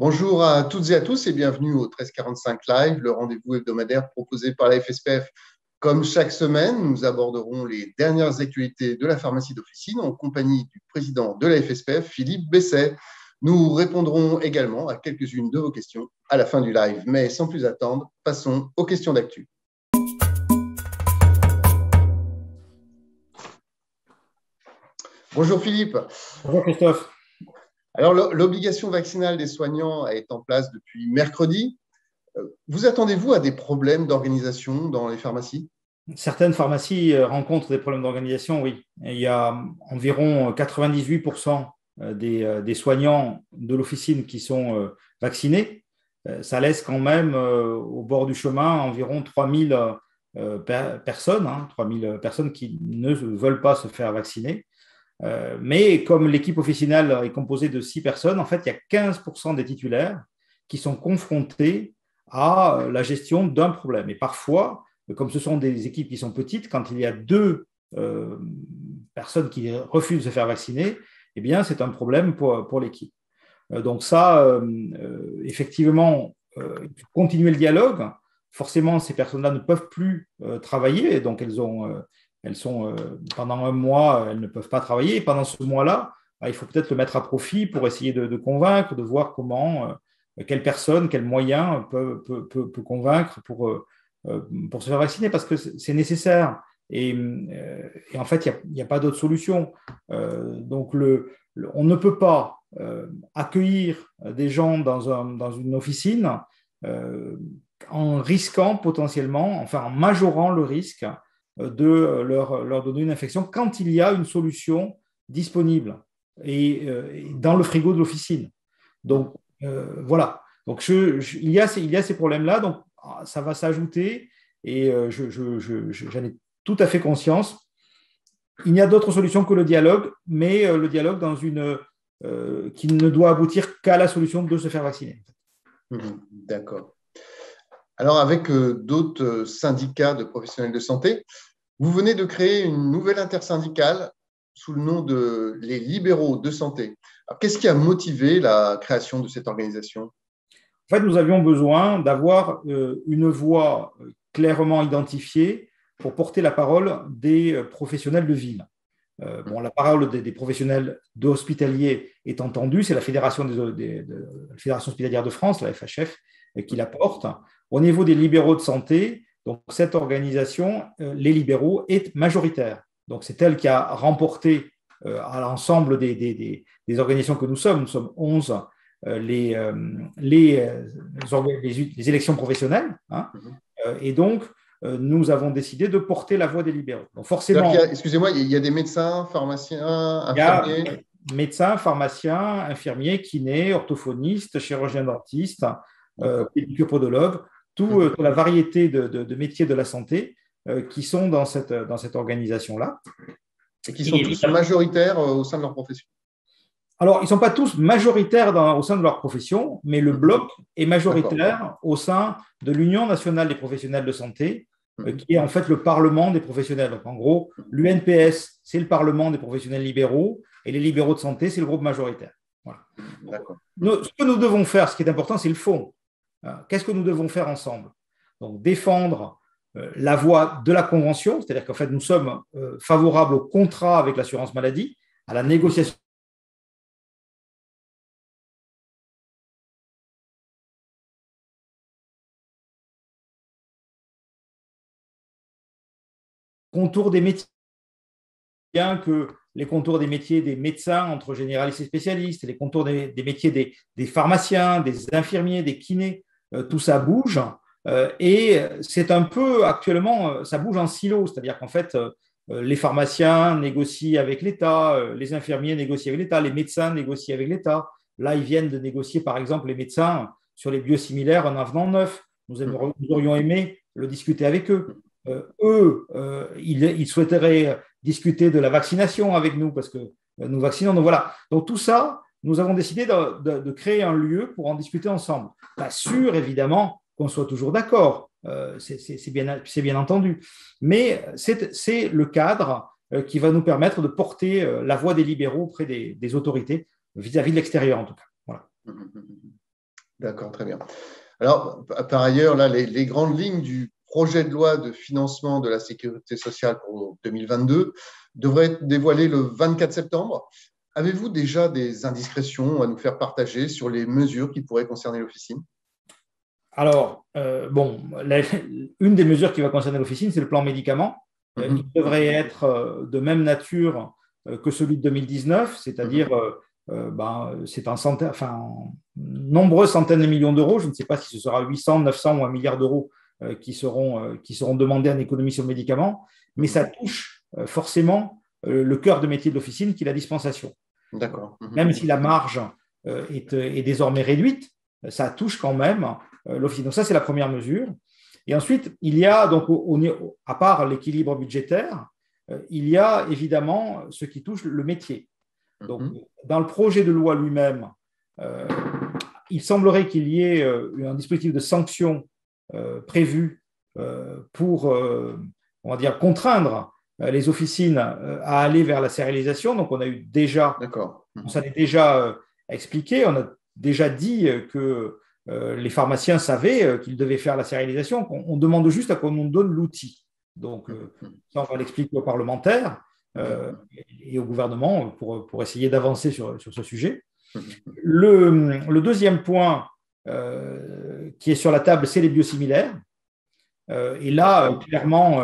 Bonjour à toutes et à tous et bienvenue au 1345 Live, le rendez-vous hebdomadaire proposé par la FSPF. Comme chaque semaine, nous aborderons les dernières actualités de la pharmacie d'officine en compagnie du président de la FSPF, Philippe Besset. Nous répondrons également à quelques-unes de vos questions à la fin du live. Mais sans plus attendre, passons aux questions d'actu. Bonjour Philippe. Bonjour Christophe. Alors, l'obligation vaccinale des soignants est en place depuis mercredi. Vous attendez-vous à des problèmes d'organisation dans les pharmacies ? Certaines pharmacies rencontrent des problèmes d'organisation, oui. Il y a environ 98% des soignants de l'officine qui sont vaccinés. Ça laisse quand même au bord du chemin environ 3000 personnes, 3000 personnes qui ne veulent pas se faire vacciner. Mais comme l'équipe officinale est composée de 6 personnes, en fait, il y a 15% des titulaires qui sont confrontés à la gestion d'un problème. Et parfois, comme ce sont des équipes qui sont petites, quand il y a 2 personnes qui refusent de se faire vacciner, eh bien, c'est un problème pour l'équipe. Donc ça, effectivement, il faut continuer le dialogue. Forcément, ces personnes-là ne peuvent plus travailler, donc elles sont pendant un mois, elles ne peuvent pas travailler. Et pendant ce mois-là, il faut peut-être le mettre à profit pour essayer de convaincre, de voir comment, quelle personne, quel moyen peut convaincre pour se faire vacciner, parce que c'est nécessaire. Et en fait, il n'y a pas d'autre solution. Donc, on ne peut pas accueillir des gens dans une officine en risquant potentiellement, enfin en majorant le risque de leur donner une infection quand il y a une solution disponible et dans le frigo de l'officine. Donc, voilà. Donc, il y a ces problèmes-là. Donc, ça va s'ajouter et j'en ai tout à fait conscience. Il n'y a d'autre solution que le dialogue, mais le dialogue qui ne doit aboutir qu'à la solution de se faire vacciner. D'accord. Alors, avec d'autres syndicats de professionnels de santé, vous venez de créer une nouvelle intersyndicale sous le nom de les libéraux de santé. Qu'est-ce qui a motivé la création de cette organisation ? En fait, nous avions besoin d'avoir une voix clairement identifiée pour porter la parole des professionnels de ville. La parole des professionnels hospitaliers est entendue, c'est la Fédération hospitalière de France, la FHF, qui la porte. Au niveau des libéraux de santé, donc cette organisation, les libéraux, est majoritaire. Donc c'est elle qui a remporté à l'ensemble des organisations que nous sommes 11, les élections professionnelles. Et donc, nous avons décidé de porter la voix des libéraux. Donc forcément, excusez-moi, il y a des médecins, pharmaciens, infirmiers. Il y a médecins, pharmaciens, infirmiers, kinés, orthophonistes, chirurgiens dentistes, pédicures-podologues, toute la variété de métiers de la santé qui sont dans cette organisation-là. Et qui sont tous majoritaires au sein de leur profession. Alors, ils ne sont pas tous majoritaires au sein de leur profession, mais le bloc est majoritaire au sein de l'Union nationale des professionnels de santé, qui est en fait le Parlement des professionnels. Donc, en gros, l'UNPS, c'est le Parlement des professionnels libéraux, et les libéraux de santé, c'est le groupe majoritaire. Voilà. D'accord. Ce que nous devons faire, ce qui est important, c'est le fond. Qu'est-ce que nous devons faire ensemble ? Donc, défendre la voie de la convention, c'est-à-dire qu'en fait, nous sommes favorables au contrat avec l'assurance maladie, à la négociation contours des métiers, bien que les contours des métiers des médecins entre généralistes et spécialistes, les contours des métiers des pharmaciens, des infirmiers, des kinés, tout ça bouge. Et c'est un peu, actuellement, ça bouge en silo, c'est-à-dire qu'en fait, les pharmaciens négocient avec l'État, les infirmiers négocient avec l'État, les médecins négocient avec l'État. Là, ils viennent de négocier, par exemple, les médecins sur les biosimilaires en avenant neuf. Nous aurions aimé le discuter avec eux. Ils souhaiteraient discuter de la vaccination avec nous parce que nous vaccinons. Donc voilà. Donc tout ça, nous avons décidé de créer un lieu pour en discuter ensemble. Pas sûr, évidemment, qu'on soit toujours d'accord. C'est bien entendu. Mais c'est le cadre qui va nous permettre de porter la voix des libéraux auprès des autorités vis-à-vis de l'extérieur, en tout cas. Voilà. D'accord, très bien. Alors, par ailleurs, là, les grandes lignes du projet de loi de financement de la sécurité sociale pour 2022 devraient être dévoilées le 24 septembre. Avez-vous déjà des indiscrétions à nous faire partager sur les mesures qui pourraient concerner l'officine? Alors, une des mesures qui va concerner l'officine, c'est le plan médicaments, qui devrait être de même nature que celui de 2019, c'est-à-dire c'est nombreuses centaines de millions d'euros. Je ne sais pas si ce sera 800, 900 ou 1 milliard d'euros qui seront demandés en économie sur le médicament, mais ça touche forcément le cœur de métier de l'officine, qui est la dispensation. D'accord. Même si la marge est désormais réduite, ça touche quand même l'officine. Donc ça, c'est la première mesure. Et ensuite, il y a, donc, à part l'équilibre budgétaire, il y a évidemment ce qui touche le métier. Donc, dans le projet de loi lui-même, il semblerait qu'il y ait un dispositif de sanction prévu pour, on va dire, contraindre les officines à aller vers la sérialisation. Donc, on s'en est déjà expliqué, on a déjà dit que les pharmaciens savaient qu'ils devaient faire la sérialisation. On demande juste à qu'on nous donne l'outil. Donc, ça, on va l'expliquer aux parlementaires et au gouvernement pour essayer d'avancer sur ce sujet. Le deuxième point qui est sur la table, c'est les biosimilaires. Et là, clairement,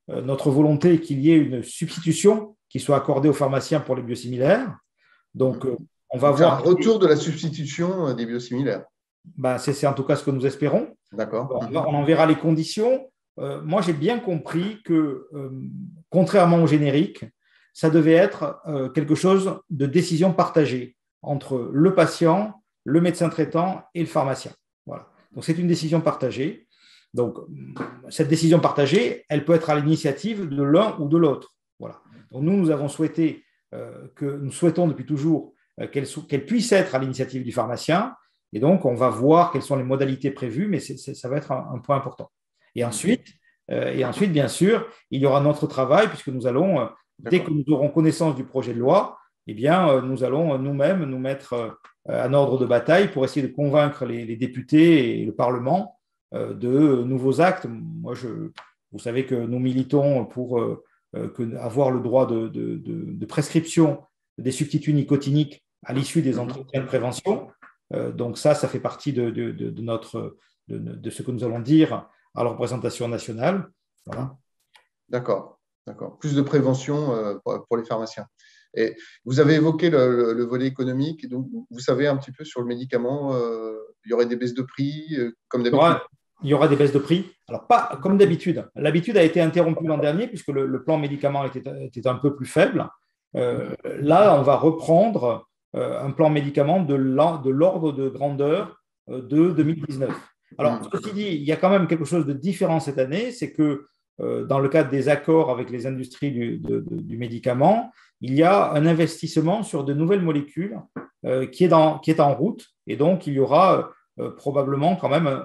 notre volonté est qu'il y ait une substitution qui soit accordée aux pharmaciens pour les biosimilaires. Donc, on va voir. Un retour de la substitution des biosimilaires. C'est en tout cas ce que nous espérons. D'accord. On en verra les conditions. Moi, j'ai bien compris que, contrairement au générique, ça devait être quelque chose de décision partagée entre le patient, le médecin traitant et le pharmacien. Voilà. Donc, c'est une décision partagée. Donc, cette décision partagée, elle peut être à l'initiative de l'un ou de l'autre. Voilà. Donc, nous avons souhaité nous souhaitons depuis toujours qu'elle puisse être à l'initiative du pharmacien. Et donc, on va voir quelles sont les modalités prévues, mais ça va être un point important. Et ensuite, bien sûr, il y aura notre travail, puisque nous allons, dès que nous aurons connaissance du projet de loi, nous allons nous-mêmes nous mettre en ordre de bataille pour essayer de convaincre les députés et le Parlement de nouveaux actes. Moi, vous savez que nous militons pour avoir le droit de prescription des substituts nicotiniques à l'issue des entretiens de prévention. Donc ça fait partie de ce que nous allons dire à la représentation nationale. Voilà. D'accord. Plus de prévention pour les pharmaciens. Et vous avez évoqué le volet économique, et donc vous savez un petit peu sur le médicament, il y aurait des baisses de prix comme d'habitude? Il y aura des baisses de prix. Alors, pas comme d'habitude. L'habitude a été interrompue l'an dernier puisque le plan médicament était un peu plus faible. Là, on va reprendre un plan médicament de l'ordre de grandeur de 2019. Alors, ceci dit, il y a quand même quelque chose de différent cette année, c'est que dans le cadre des accords avec les industries du médicament, il y a un investissement sur de nouvelles molécules qui est en route, et donc il y aura probablement quand même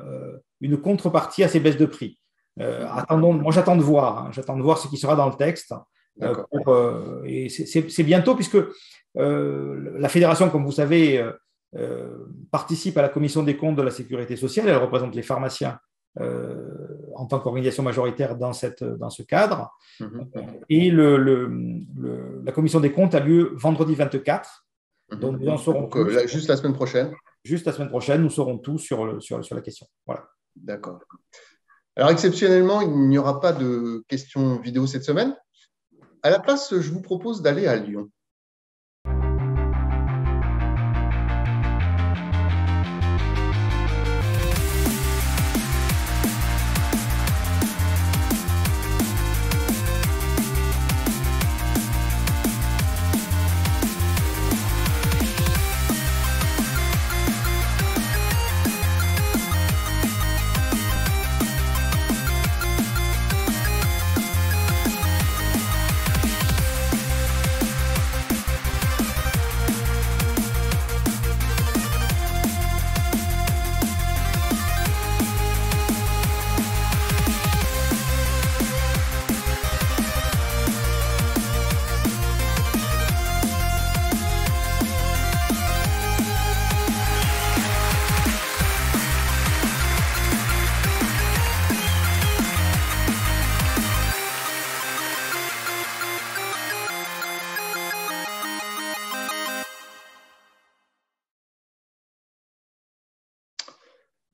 une contrepartie à ces baisses de prix. Moi, j'attends de voir ce qui sera dans le texte. Et c'est bientôt, puisque la fédération, comme vous savez, participe à la commission des comptes de la sécurité sociale. Elle représente les pharmaciens en tant qu'organisation majoritaire dans ce cadre. Et la commission des comptes a lieu vendredi 24. Donc, nous en saurons juste la semaine prochaine. Juste la semaine prochaine, nous saurons tout sur la question. Voilà. D'accord. Alors, exceptionnellement, il n'y aura pas de questions vidéo cette semaine. À la place, je vous propose d'aller à Lyon.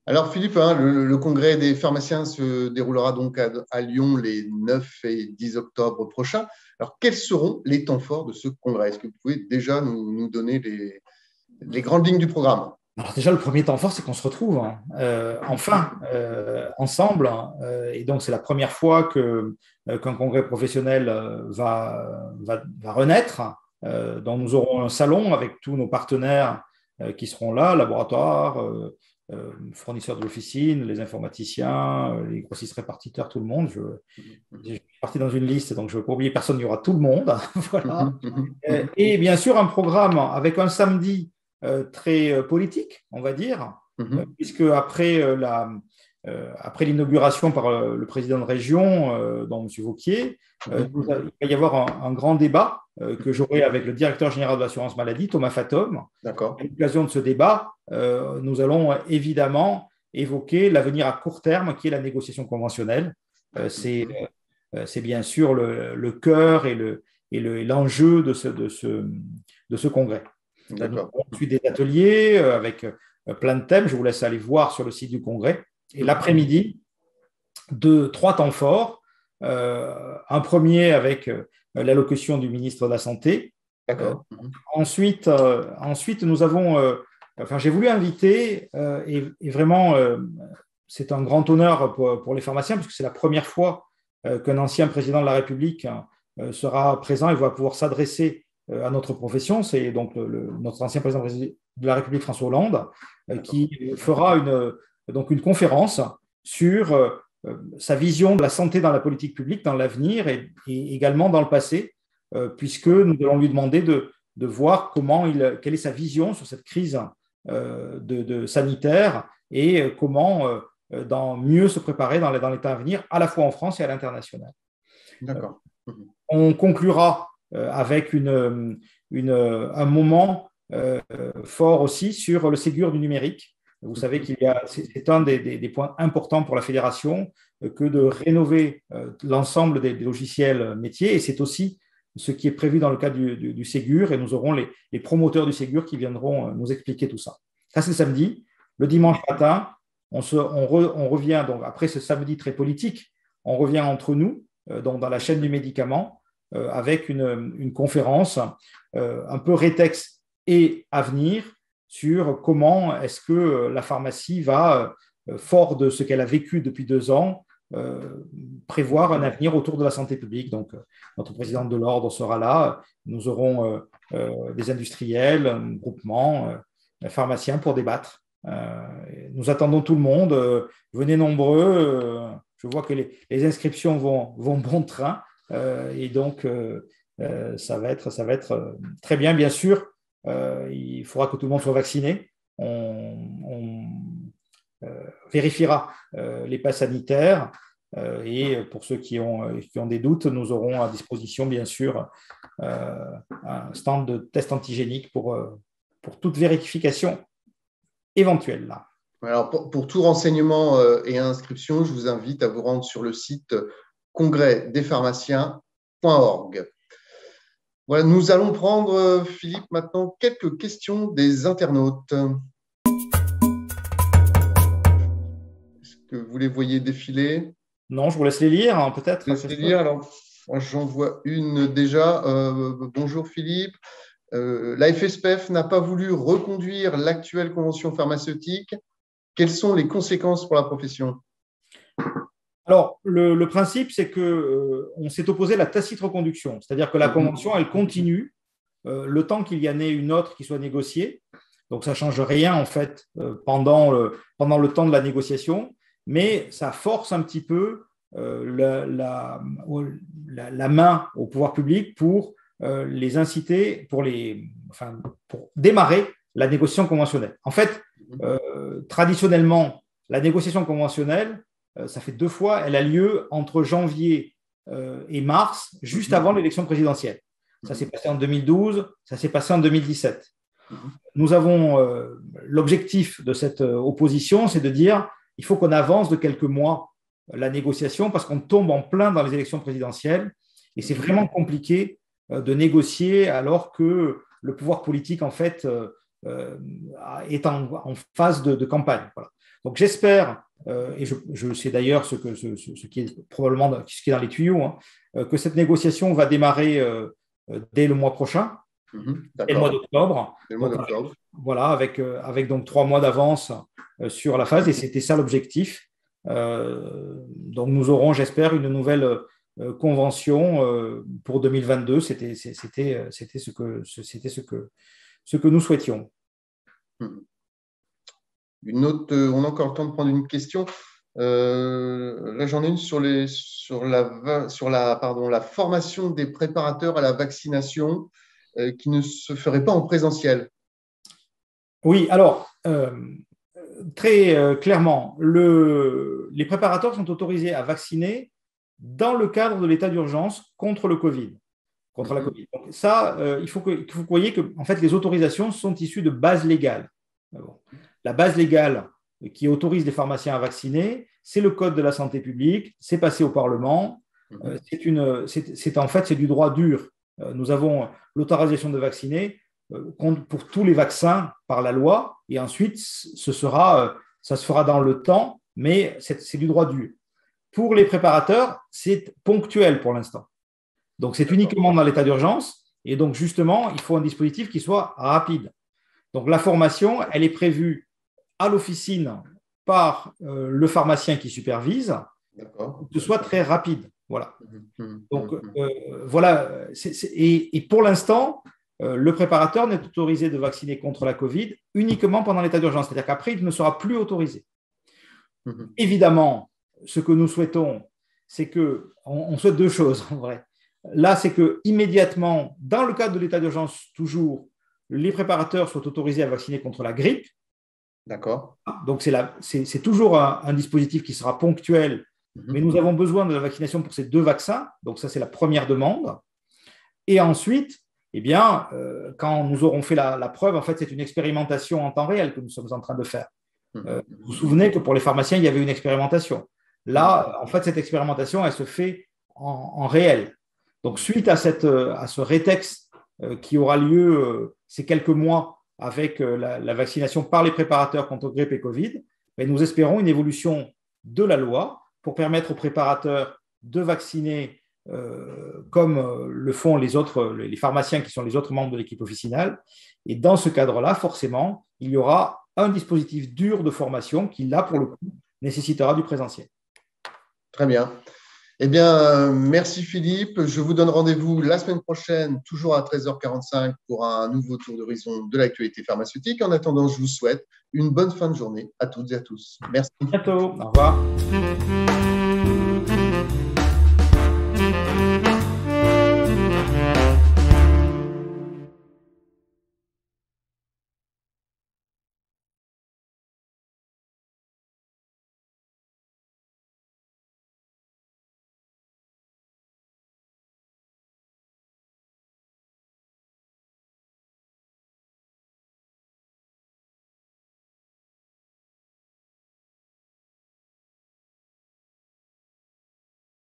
Alors Philippe, hein, le congrès des pharmaciens se déroulera donc à Lyon les 9 et 10 octobre prochains. Alors quels seront les temps forts de ce congrès? Est-ce que vous pouvez déjà nous donner les grandes lignes du programme? Alors déjà, le premier temps fort, c'est qu'on se retrouve enfin ensemble. Et donc, c'est la première fois qu'un congrès professionnel va renaître. Donc, nous aurons un salon avec tous nos partenaires qui seront là, laboratoires, fournisseurs de l'officine, les informaticiens, les grossistes répartiteurs, tout le monde. Je suis parti dans une liste, donc je ne veux pas oublier personne, il y aura tout le monde. Voilà. Et bien sûr, un programme avec un samedi très politique, on va dire, puisque après l'inauguration par le président de région, donc M. Vauquier, il va y avoir un grand débat que j'aurai avec le directeur général de l'assurance maladie, Thomas Fathomme. D'accord. À l'occasion de ce débat, nous allons évidemment évoquer l'avenir à court terme, qui est la négociation conventionnelle. C'est bien sûr le cœur et l'enjeu de ce congrès. Nous avons ensuite des ateliers avec plein de thèmes. Je vous laisse aller voir sur le site du congrès. Et l'après-midi, trois temps forts. Un premier avec l'allocution du ministre de la Santé. D'accord. Ensuite, nous avons... j'ai voulu inviter, et vraiment, c'est un grand honneur pour les pharmaciens, parce que c'est la première fois qu'un ancien président de la République sera présent et va pouvoir s'adresser à notre profession. C'est donc notre ancien président de la République, François Hollande, qui fera une conférence sur sa vision de la santé dans la politique publique, dans l'avenir et également dans le passé, puisque nous allons lui demander de voir quelle est sa vision sur cette crise sanitaire et comment mieux se préparer dans l'état à venir, à la fois en France et à l'international. D'accord. On conclura avec un moment fort aussi sur le Ségur du numérique. Vous savez c'est un des points importants pour la fédération que de rénover l'ensemble des logiciels métiers, et c'est aussi ce qui est prévu dans le cadre du Ségur, et nous aurons les promoteurs du Ségur qui viendront nous expliquer tout ça. Ça, c'est samedi. Le dimanche matin, on revient, donc après ce samedi très politique, on revient entre nous, donc dans la chaîne du médicament, avec une conférence un peu rétexte et avenir sur comment est-ce que la pharmacie va, fort de ce qu'elle a vécu depuis 2 ans, prévoir un avenir autour de la santé publique. Donc, notre présidente de l'ordre sera là. Nous aurons des industriels, un groupement, pharmaciens pour débattre. Nous attendons tout le monde. Venez nombreux. Je vois que les inscriptions vont bon train. Et donc, ça va être très bien, bien sûr. Il faudra que tout le monde soit vacciné. On vérifiera les passes sanitaires, et pour ceux qui ont des doutes, nous aurons à disposition, bien sûr, un stand de test antigénique pour toute vérification éventuelle. Alors, pour tout renseignement et inscription, je vous invite à vous rendre sur le site congrèsdespharmaciens.org. Voilà, nous allons prendre, Philippe, maintenant quelques questions des internautes. Est-ce que vous les voyez défiler? Non, je vous laisse les lire, hein, peut-être. Je laisse les lire. Alors, moi, j'en vois une déjà. Bonjour Philippe. La FSPF n'a pas voulu reconduire l'actuelle convention pharmaceutique. Quelles sont les conséquences pour la profession? Alors, le principe, c'est qu'on s'est opposé à la tacite reconduction, c'est-à-dire que la convention, elle continue le temps qu'il y en ait une autre qui soit négociée. Donc, ça ne change rien, en fait, pendant le temps de la négociation, mais ça force un petit peu la main au pouvoir public pour les inciter, pour démarrer la négociation conventionnelle. En fait, traditionnellement, la négociation conventionnelle, ça fait 2 fois, elle a lieu entre janvier et mars, juste avant l'élection présidentielle. Ça s'est passé en 2012, ça s'est passé en 2017. Nous avons l'objectif de cette opposition, c'est de dire il faut qu'on avance de quelques mois la négociation parce qu'on tombe en plein dans les élections présidentielles et c'est vraiment compliqué de négocier alors que le pouvoir politique, en fait, est en phase de campagne. Voilà. Donc, j'espère, et je sais d'ailleurs ce qui est probablement ce qui est dans les tuyaux, que cette négociation va démarrer dès le mois prochain, dès le mois d'octobre. Voilà, avec donc 3 mois d'avance sur la phase, et c'était ça l'objectif. Donc, nous aurons, j'espère, une nouvelle convention pour 2022. C'était ce que nous souhaitions. On a encore le temps de prendre une question. Là, j'en ai une sur la formation des préparateurs à la vaccination qui ne se ferait pas en présentiel. Oui, alors, très clairement, les préparateurs sont autorisés à vacciner dans le cadre de l'état d'urgence contre le Covid. Contre la Covid. Donc, ça, il faut que vous voyez que en fait, les autorisations sont issues de bases légales. La base légale qui autorise les pharmaciens à vacciner, c'est le Code de la santé publique, c'est passé au Parlement, c'est du droit dur. Nous avons l'autorisation de vacciner pour tous les vaccins par la loi, et ensuite, ça se fera dans le temps, mais c'est du droit dur. Pour les préparateurs, c'est ponctuel pour l'instant. Donc, c'est uniquement dans l'état d'urgence, et donc, justement, il faut un dispositif qui soit rapide. Donc, la formation, elle est prévue à l'officine par le pharmacien qui supervise, pour que ce soit très rapide. Voilà. Donc, voilà. Et pour l'instant, le préparateur n'est autorisé de vacciner contre la Covid uniquement pendant l'état d'urgence. C'est-à-dire qu'après, il ne sera plus autorisé. Évidemment, ce que nous souhaitons, c'est qu'on souhaite 2 choses en vrai. Là, c'est qu'immédiatement, dans le cadre de l'état d'urgence, toujours, les préparateurs soient autorisés à vacciner contre la grippe. D'accord. Donc, c'est toujours un dispositif qui sera ponctuel, mais nous avons besoin de la vaccination pour ces 2 vaccins. Donc, ça, c'est la première demande. Et ensuite, eh bien, quand nous aurons fait la preuve, en fait, c'est une expérimentation en temps réel que nous sommes en train de faire. Vous vous souvenez que pour les pharmaciens, il y avait une expérimentation. Là, en fait, cette expérimentation, elle se fait en réel. Donc, suite à ce rétexte qui aura lieu ces quelques mois avec la vaccination par les préparateurs contre grippe et Covid, nous espérons une évolution de la loi pour permettre aux préparateurs de vacciner comme le font les pharmaciens qui sont les autres membres de l'équipe officinale. Et dans ce cadre-là, forcément, il y aura un dispositif dur de formation qui, là, pour le coup, nécessitera du présentiel. Très bien. Eh bien, merci Philippe. Je vous donne rendez-vous la semaine prochaine, toujours à 13h45, pour un nouveau tour d'horizon de l'actualité pharmaceutique. En attendant, je vous souhaite une bonne fin de journée à toutes et à tous. Merci. À bientôt. Au revoir.